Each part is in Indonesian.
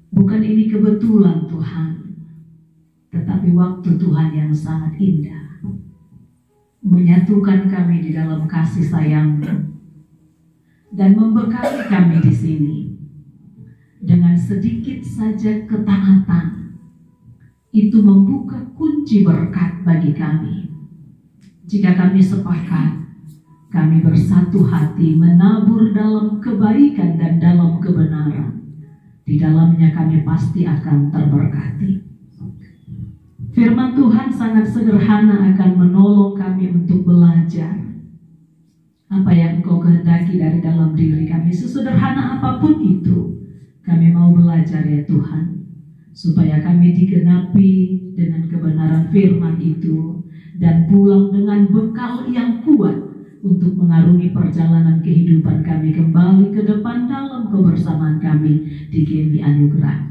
Bukan ini kebetulan Tuhan, tetapi waktu Tuhan yang sangat indah menyatukan kami di dalam kasih sayang-Mu dan membekali kami di sini dengan sedikit saja ketaatan. Itu membuka kunci berkat bagi kami. Jika kami sepakat, kami bersatu hati menabur dalam kebaikan dan dalam kebenaran. Di dalamnya kami pasti akan terberkati. Firman Tuhan sangat sederhana akan menolong kami untuk belajar apa yang Engkau kehendaki dari dalam diri kami. Sesederhana apapun itu, kami mau belajar ya Tuhan, supaya kami digenapi dengan kebenaran firman itu dan pulang dengan bekal yang kuat untuk mengarungi perjalanan kehidupan kami kembali ke depan dalam kebersamaan kami di GMI Anugerah.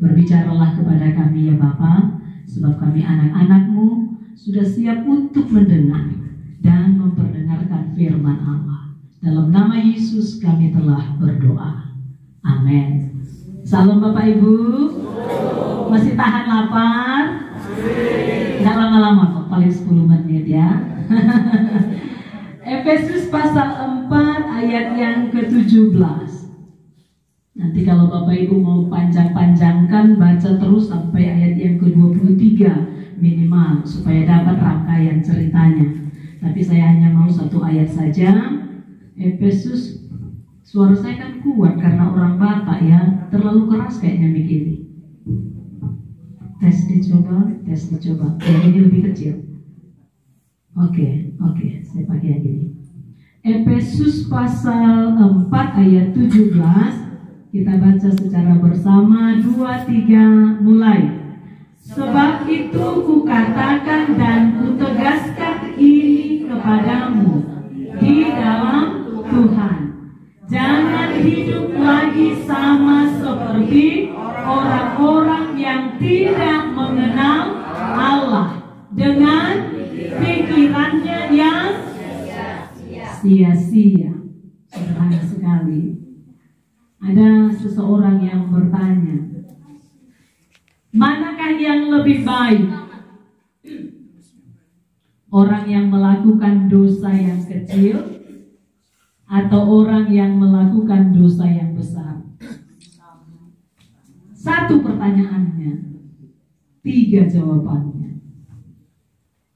Berbicaralah kepada kami ya Bapa, sebab kami anak-anak-Mu sudah siap untuk mendengar dan memperdengarkan firman Allah. Dalam nama Yesus kami telah berdoa. Amin. Salam Bapak Ibu. Masih tahan lapar? Nggak lama-lama kok, paling 10 menit ya. Efesus pasal 4 ayat yang ke-17. Nanti kalau Bapak Ibu mau panjang-panjangkan, baca terus sampai ayat yang ke-23 minimal, supaya dapat rangkaian ceritanya. Tapi saya hanya mau satu ayat saja. Efesus, suara saya kan kuat karena orang Batak ya, terlalu keras kayaknya mic ini. Tes dicoba. Yang ini lebih kecil. Oke, saya pakai yang ini. Efesus pasal 4 ayat 17. Kita baca secara bersama, 2, 3, mulai. Sebab itu kukatakan dan kutegaskan ini kepadamu di dalam Tuhan. Jangan hidup lagi sama seperti orang-orang yang tidak mengenal Allah dengan pikirannya yang sia-sia. Sederhana sekali. Ada seseorang yang bertanya, manakah yang lebih baik? Orang yang melakukan dosa yang kecil atau orang yang melakukan dosa yang besar? Satu pertanyaannya, 3 jawabannya.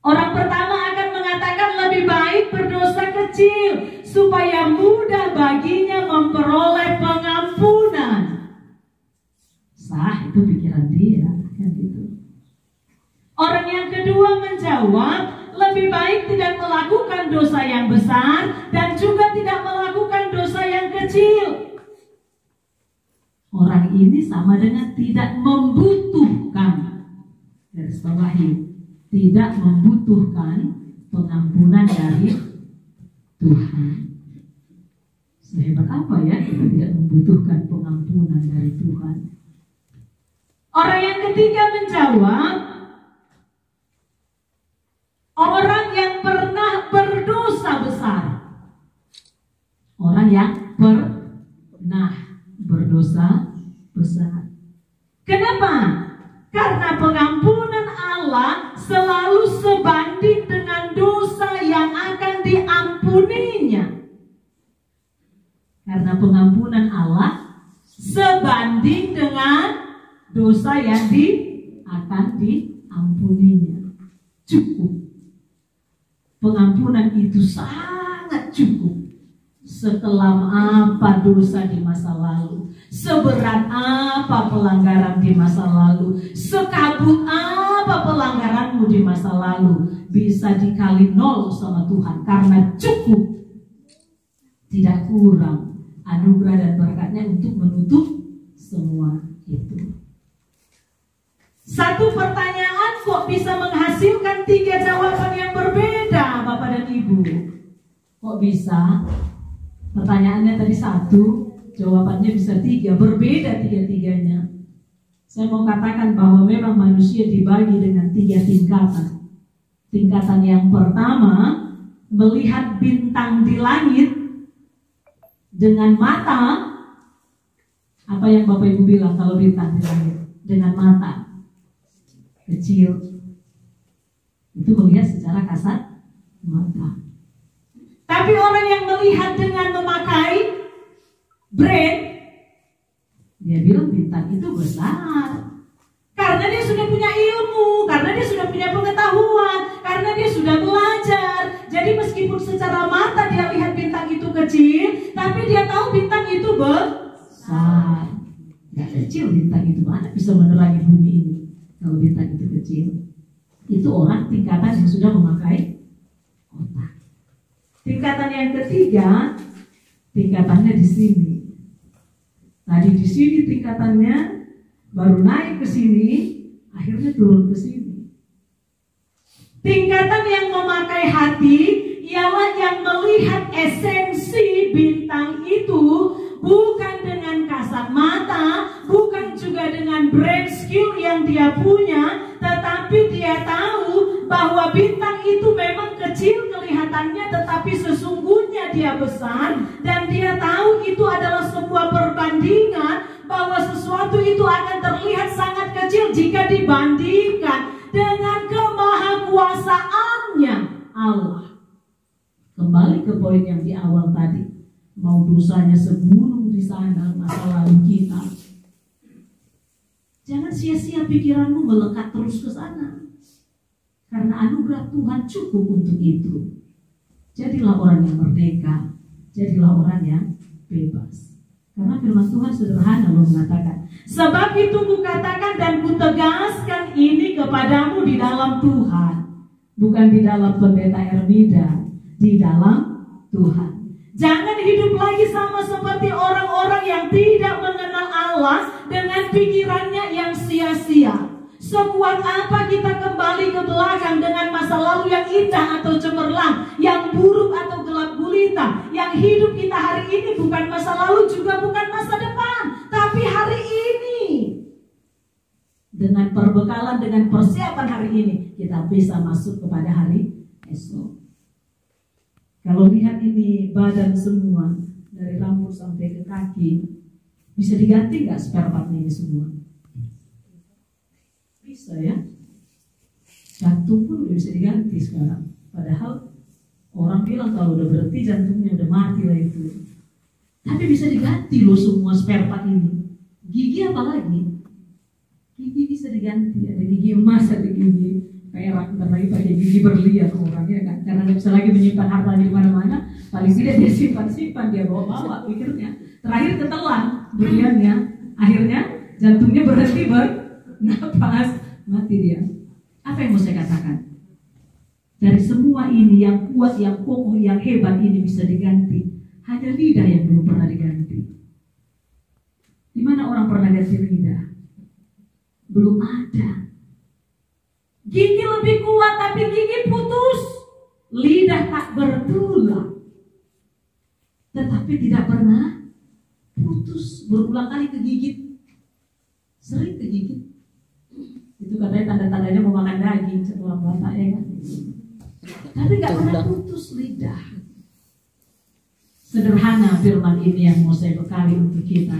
Orang pertama akan mengatakan lebih baik berdosa kecil supaya mudah baginya memperoleh pengampunan. Sah, itu pikiran dia, kan gitu. Orang yang kedua menjawab, lebih baik tidak melakukan dosa yang besar dan juga tidak melakukan dosa yang kecil. Orang ini sama dengan tidak membutuhkan, garis bawahi, tidak membutuhkan pengampunan dari Tuhan. Sehebat apa ya kita tidak membutuhkan pengampunan dari Tuhan? Orang yang ketiga menjawab, orang yang pernah berdosa besar. Orang yang pernah berdosa besar. Kenapa? Karena pengampunan Allah selalu sebanding dengan dosa yang akan diampuninya. Karena pengampunan Allah sebanding dengan dosa yang akan diampuninya. Cukup. Pengampunan itu sangat cukup. Sekelam apa dosa di masa lalu, seberat apa pelanggaran di masa lalu, sekabut apa pelanggaranmu di masa lalu, bisa dikali 0 sama Tuhan karena cukup, tidak kurang anugerah dan berkatnya untuk menutup semua itu. Satu pertanyaan kok bisa menghasilkan 3 jawaban yang berbeda, Bapak dan Ibu? Kok bisa? Pertanyaannya tadi 1, jawabannya bisa 3, berbeda 3-tiganya. Saya mau katakan bahwa memang manusia dibagi dengan 3 tingkatan. Tingkatan yang pertama, melihat bintang di langit dengan mata. Apa yang Bapak Ibu bilang kalau bintang di langit? Dengan mata kecil. Itu melihat secara kasat mata. Tapi orang yang melihat dengan memakai brain, dia bilang bintang itu besar. Karena dia sudah punya ilmu, karena dia sudah punya pengetahuan, karena dia sudah belajar. Jadi meskipun secara mata dia lihat bintang itu kecil, tapi dia tahu bintang itu besar. Gak kecil bintang itu, mana bisa menerangi bumi ini kalau bintang itu kecil. Itu orang tingkatan yang sudah memakai otak. Tingkatan yang ketiga, tingkatannya di sini. Tadi di sini tingkatannya, baru naik ke sini, akhirnya turun ke sini. Tingkatan yang memakai hati ialah yang melihat esensi bintang itu, bukan dengan kasat mata, bukan juga dengan brain skill yang dia punya, tetapi dia tahu bahwa bintang itu memang kecil kelihatannya, tetapi sesungguhnya dia besar. Dan dia tahu itu adalah sebuah perbandingan, bahwa sesuatu itu akan terlihat sangat kecil jika dibandingkan dengan kemahakuasaannya Allah. Kembali ke poin yang di awal tadi, mau dosanya segunung di sana masa lalu kita, jangan sia-sia pikiranmu melekat terus ke sana, karena anugerah Tuhan cukup untuk itu. Jadilah orang yang merdeka, jadilah orang yang bebas. Karena firman Tuhan sederhana loh mengatakan, sebab itu kukatakan dan kutegaskan ini kepadamu di dalam Tuhan, bukan di dalam pendeta Ermida, di dalam Tuhan. Jangan hidup lagi sama seperti orang-orang yang tidak mengenal Allah dengan pikirannya yang sia-sia. Sekuat apa kita kembali ke belakang dengan masa lalu yang indah atau cemerlang, yang buruk atau gelap gulita, yang hidup kita hari ini bukan masa lalu juga bukan masa depan, tapi hari ini. Dengan perbekalan, dengan persiapan hari ini, kita bisa masuk kepada hari esok. Kalau lihat ini badan semua, dari rambut sampai ke kaki, bisa diganti nggak spare partnya ini semua? Bisa ya. Jantung pun udah bisa diganti sekarang. Padahal orang bilang kalau udah berhenti jantungnya udah mati lah itu. Tapi bisa diganti loh semua spare part ini. Gigi apa lagi? Gigi bisa diganti. Ada gigi emas, ada gigi perak, ntar lagi pakai gigi berlian orangnya kan. Karena nggak bisa lagi menyimpan hartanya di mana-mana. Paling tidak dia simpan-simpan, dia bawa-bawa pikirnya. Terakhir ketelan berliannya. Akhirnya jantungnya berhenti bernapas, mati dia. Apa yang mau saya katakan? Dari semua ini yang kuat, yang kokoh, yang hebat ini bisa diganti. Hanya lidah yang belum pernah diganti. Di mana orang pernah ganti lidah? Belum ada. Gigi lebih kuat tapi gigi putus. Lidah tak bertulang, tetapi tidak pernah putus. Berulang kali kegigit, sering kegigit. Itu katanya tanda-tandanya mau makan daging setelah bapak ya kan. Tapi nggak pernah putus lidah. Sederhana firman ini yang mau saya bekali untuk kita.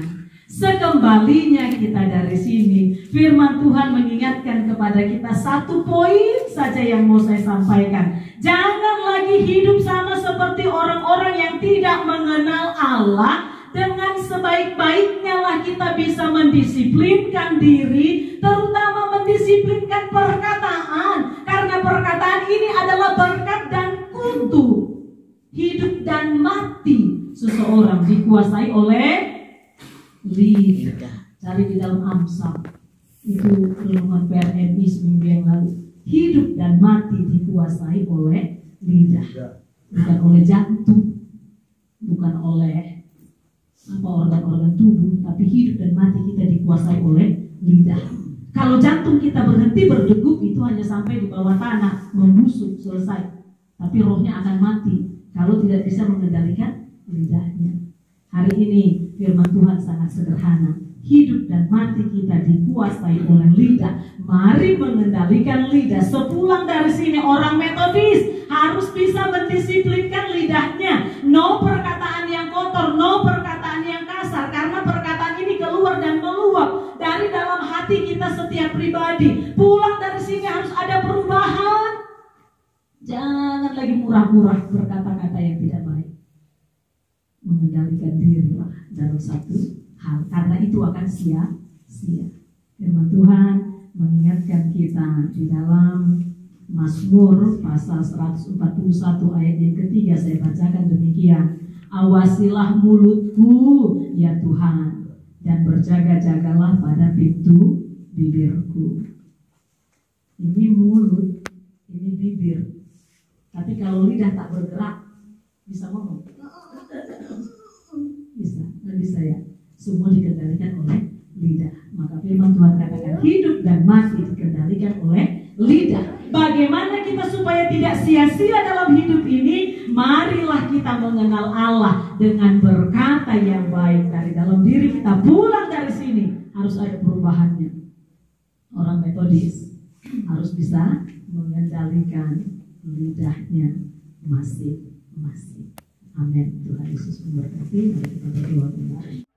Sekembalinya kita dari sini, firman Tuhan mengingatkan kepada kita satu poin saja yang mau saya sampaikan. Jangan lagi hidup sama seperti orang-orang yang tidak mengenal Allah sebaik-baiknya lah kita bisa mendisiplinkan diri, terutama mendisiplinkan perkataan. Karena perkataan ini adalah berkat dan kutu. Hidup dan mati seseorang dikuasai oleh lidah. Cari di dalam Amsal. Itu renungan PRNI seminggu yang lalu. Hidup dan mati dikuasai oleh lidah. Bukan oleh jantung, bukan oleh organ-organ tubuh, tapi hidup dan mati kita dikuasai oleh lidah. Kalau jantung kita berhenti berdegup, itu hanya sampai di bawah tanah, membusuk, selesai. Tapi rohnya akan mati kalau tidak bisa mengendalikan lidahnya. Hari ini firman Tuhan sangat sederhana. Hidup dan mati kita dikuasai oleh lidah. Mari mengendalikan lidah. Sepulang dari sini orang Metodis harus bisa mendisiplinkan lidahnya. No perkataan yang kotor, no perkataan yang kasar. Karena perkataan ini keluar dan meluap dari dalam hati kita setiap pribadi. Pulang dari sini harus ada perubahan. Jangan lagi murah-murah berkata-kata yang tidak baik. Mengendalikan dirilah dalam satu hal, karena itu akan sia-sia. Firman Tuhan mengingatkan kita di dalam Mazmur pasal 141 ayat yang ketiga, saya bacakan demikian. Awasilah mulutku ya Tuhan, dan berjaga-jagalah pada pintu bibirku. Ini mulut, ini bibir. Tapi kalau lidah tak bergerak, bisa ngomong? Bisa, nggak bisa ya. Semua dikendalikan oleh lidah. Maka firman Tuhan katakan hidup dan mati dikendalikan oleh lidah. Bagaimana kita supaya tidak sia-sia dalam hidup ini? Marilah kita mengenal Allah dengan berkata yang baik dari dalam diri kita. Pulang dari sini harus ada perubahannya. Orang Metodis harus bisa mengendalikan lidahnya masing-masing. Amin. Tuhan Yesus memberkati. Mari kita berdoa.